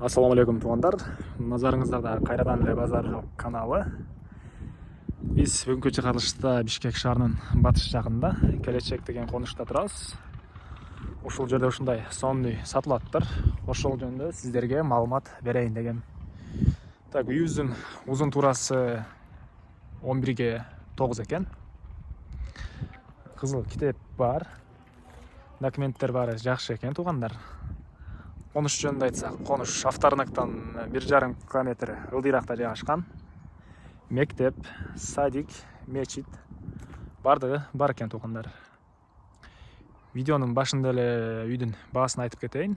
Ассаламу алейкум туугандар. Назарыңыздарда кайрадан эле базар жок каналы. Биз бүгүнкү чыгарылышта Бишкек шаарынын батыш жагында Келечек деген конушта турабыз. Ушул жерде ушундай сонный сатылаттыр. Ошол жөнүндө сиздерге маалымат берейин дегем. Так, үйүбүздүн узун туурасы 11ге 9 экен. Кызыл китеп бар. Документтер баары жакшы экен туугандар. Конуш жөнүндө айтсак, конуш Автарынактан 1,5 километр ылдыйракта жайгашкан. Мектеп, садик, мечит бардыгы бар экен туугандар. Видеонун башында эле үйдүн баасын айтып кетейин.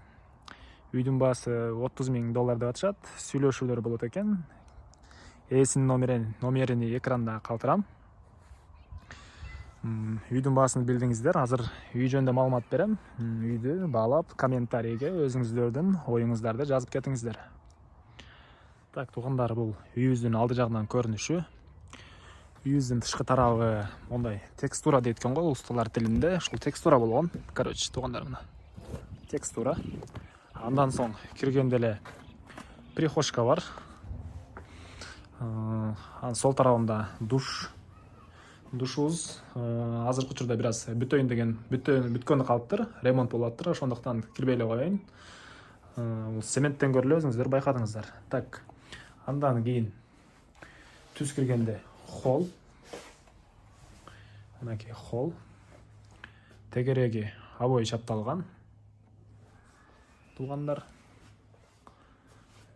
Үйдүн баасы $30,000 деп атышат. Сүйлөшүүлөр болот экен. Ээсинин номерини экранда калтырам. Үйдүн баасын билдиңиздер. Азыр үй жөнүндө маалымат берем. Үйдү баалап комментарийге өзүңүздөрдүн оюңуздарды жазып кетиңиздер. Так, туугандар, бул үйүбүздүн алды жагынан көрүнүшү. Үйүбүздүн тышкы тарабы мондай текстура дейт экен го усталар тилинде. Ушул текстура болгон. Короче, туугандар, мына текстура. Андан соң киргенде эле прихожка бар. Анын сол тарабында душубуз азыркы учурда бир аз бүткөнү калыптыр, ремонт болуп атыптыр, ошондуктан кирбей эле коеюн. Цементтен көрү эле өзүңүздөр байкадыңыздар. Так, андан кийин түз киргенде холл. Мынакей холл. Тегереги обой чапталган. Туугандар,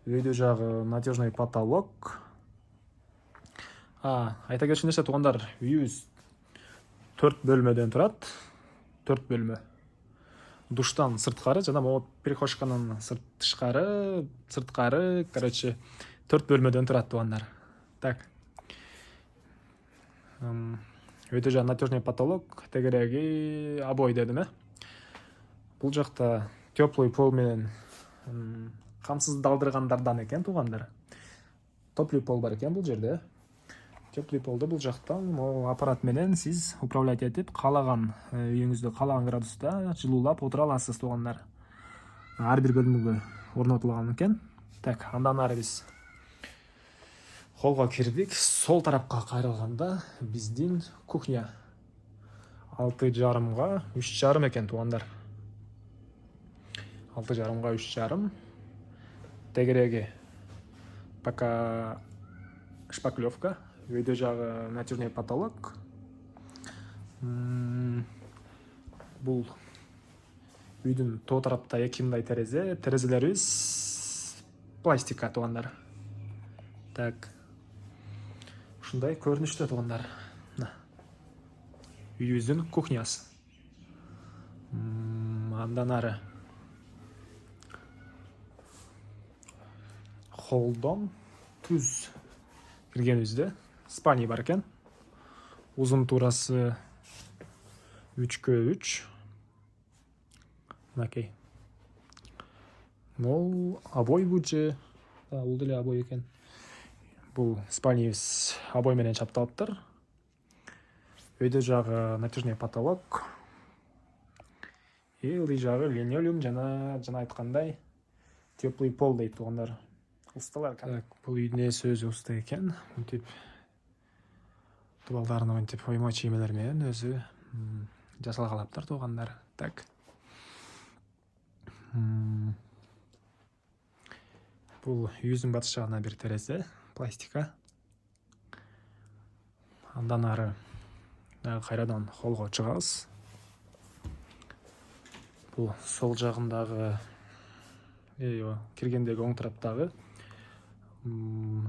өйдө жагы надежный потолок. Айта кетчү нерсе, туугандар, үйүбүз 4 бөлмөдөн турат. 4 бөлмө. Душтан сырткары жана могу прихожканын сырткары, короче, 4 бөлмөдөн турат туугандар. Так. Өйдө жагы надежный потолок, тегереги обой дедим, Бул жакта теплый пол менен камсыздалдыргандардан экен туугандар. Теплый пол бар экен бул жерде. Теплый полду бул жактан аппарат менен сиз управлять этип, каалаган үйүңүздө каалаган градуста жылуулап отура аласыз туугандар. Ар бир бөлмөгө орнотулган экен. Так, андан ары биз холлго кирдик. Сол тарапка кайрылганда биздин кухня 6,5 3,5 экен туугандар. 6,5 3,5. Тегереги пока шпаклевка. Өйдө жагы натюрный потолок. Бул үйдүн тоо тарапта 2 мындай терезе. Терезелерибиз пластика туугандар. Так. Ушундай көрүнүштө туугандар. Үйүбүздүн кухнясы. Андан ары холлдон түз киргенибизде спальня бар экен. Узун туурасы 3,3. Мынакей. Бул обой же? Бул деле обой экен. Бул спальнябыз обой менен чапталыптыр. Өйдө жагы натяжный потолок. Ылдый жагы линолеум жана айткандай теплый пол дейт туугандар. Усталар. Так, бул үйдүн ээси өзү уста экен. Мынтип тубалдарын мынтип ойма чиймелер менен өзү жасалгалаптыр туугандар. Так. Бул үйүбүздүн батыш жагына бир терезе, пластика. Андан ары кайрадан холлго чыгабыз. Бул сол жагындагы киргендеги оң тараптагы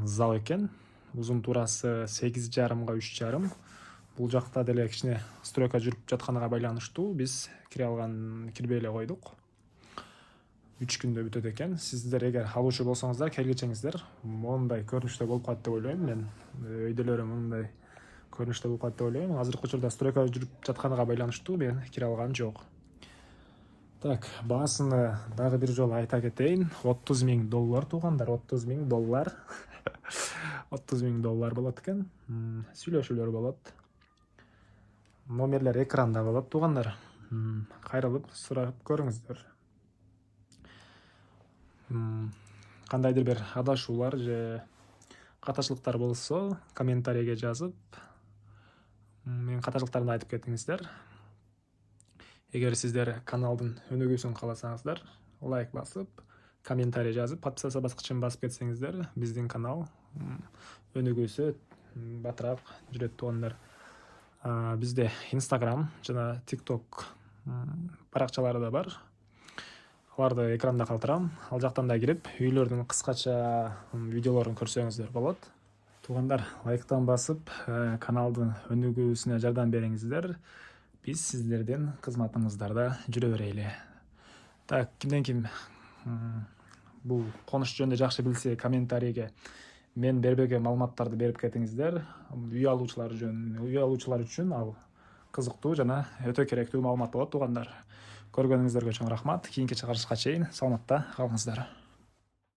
зал экен. Узун туурасы 8,5 3,5. Бул жакта деле кичине стройка жүрүп жатканга байланыштуу биз кирбей эле койдук. 3 күндө бүтөт экен. Сиздер эгер алуучу болсоңуздар, келгичеңиздер. Мондай көрүнүштө болуп калат деп ойлойм мен. Өйдөлөрү мындай көрүнүштө болуп калат деп ойлойм. Азыркы учурда стройка жүрүп жатканга байланыштуу мен кире алган жок. Так, баасыны дагы бир жолу айта кетейин. $30,000 туугандар, $30,000. $30,000 болот экен. Сүйлөшүүлөр болот. Номерлер экранда болот туугандар. Кайрылып сурап көрүңүздөр. кандайдыр бир адашуулар же катачылыктар болсо комментарийге жазып менин катачылыктарымды айтып кетиңиздер. Эгер сиздер каналдын өнүгүүсүн кааласаңыздар, лайк басып, комментарий жазып, подписаться баскычын басып кетсеңиздер, биздин канал өнүгүүсү батыраак жүрөт туугандар. Бизде Instagram жана TikTok баракчалары да бар. Аларды экранда калтырам. Ал жактан да кирип, үйлөрдүн кыскача видеолорун көрсөңүздөр болот. Туугандар, лайктан басып, каналдын өнүгүүсүнө жардам бериңиздер. Биз сиздердин кызматыңыздарда жүрө берели. Так, кимден ким бул конуш жөнүндө жакшы билсе, комментарийге мен бербеген маалыматтарды берип кетиңиздер. Үй алуучулар үчүн ал кызыктуу жана өтө керектүү маалымат болот туугандар. Көргөнүңүздөргө чоң рахмат. Кийинки чыгарылышка чейин саламатта калыңыздар.